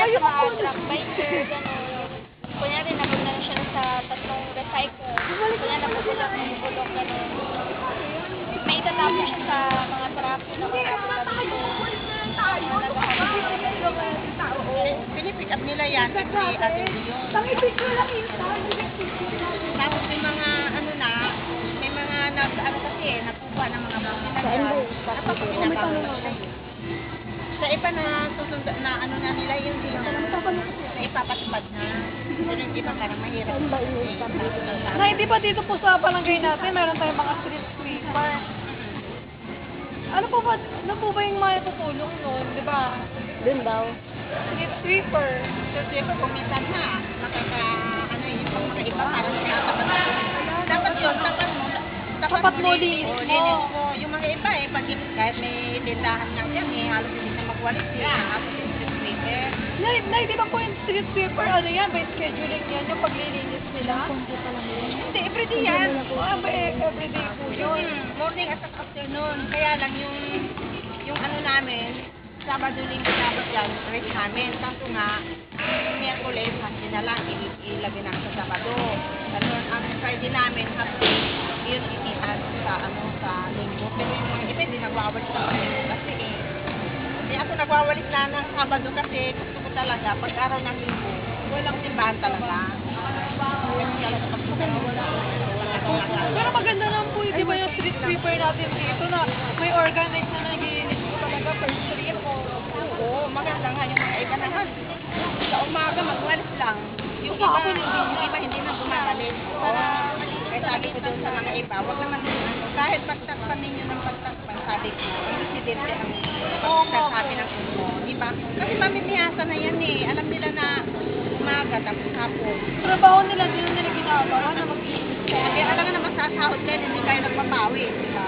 Kaya sa mga truck biker, gano'n. Kunyari, napunta na siya sa tatlong recycle. Kunyari, napupulok, gano'n. May itatapon siya sa mga truck na marami Pinipick up nila yan kasi atin yun. Tapos may mga ano na, may mga ano kasi nakuha ng mga buhay na yan. Tapos pinapamula nila yun. Sa iba na susunda na ano na nila yung na ipapatupad na. Pero yung iba parang mahirap. Na hindi pa dito po sa palangay natin, meron tayong mga street sweeper. Ano po ba yung may tutulong nun, di ba? Dun daw. Street sweeper. Kasi iba kung minsan na, ano yung mga iba parang sinatapat na. Dapat yun, dapat mo linis mo. Yung mga iba pag kahit may tindahan nga yan halos hindi na magwalis tapos yung street sweeper. Nay, di ba po yung street sweeper, ano yan, by scheduling yan, yung paglilinis nila? Hindi, everyday yan. Everyday po yun. Morning at afternoon. Kaya lang yung ano namin, Sabado, Linggo, dapat yan, rest namin. Kaso nga, Miyerkules, hati na lang, ilagay namin sa Sabado. Ganun, ang Friday namin, hati, yun ikitan sa Linggo. Pero yung mga iba, hindi nagwawalis sa Linggo kasi Hindi ako nagwawalis na ng Sabado kasi gusto ko talaga, pag araw ng Linggo, walang simbahan talaga. Pero maganda naman po, di ba yung street sweeper natin dito na may organized na naglilinis po talaga per street po. Oo, maganda nga yung mga iba naman. Sa umaga magwalis lang. Yung iba hindi na bumabalik. Kaya sabi ko doon sa mga iba, wag naman kahit pagtakpan ninyo ng pagtakpan, sabi ko, ang presidente ang pagsasabi ng ulo. Diba? Kasi mamimihasa na yan Alam nila na umaga tapos hapon. Trabaho nila, din nila ginagawa na mag-iinis. Kaya alam nga naman sa sahod din, hindi kayo nagpapawi. Diba?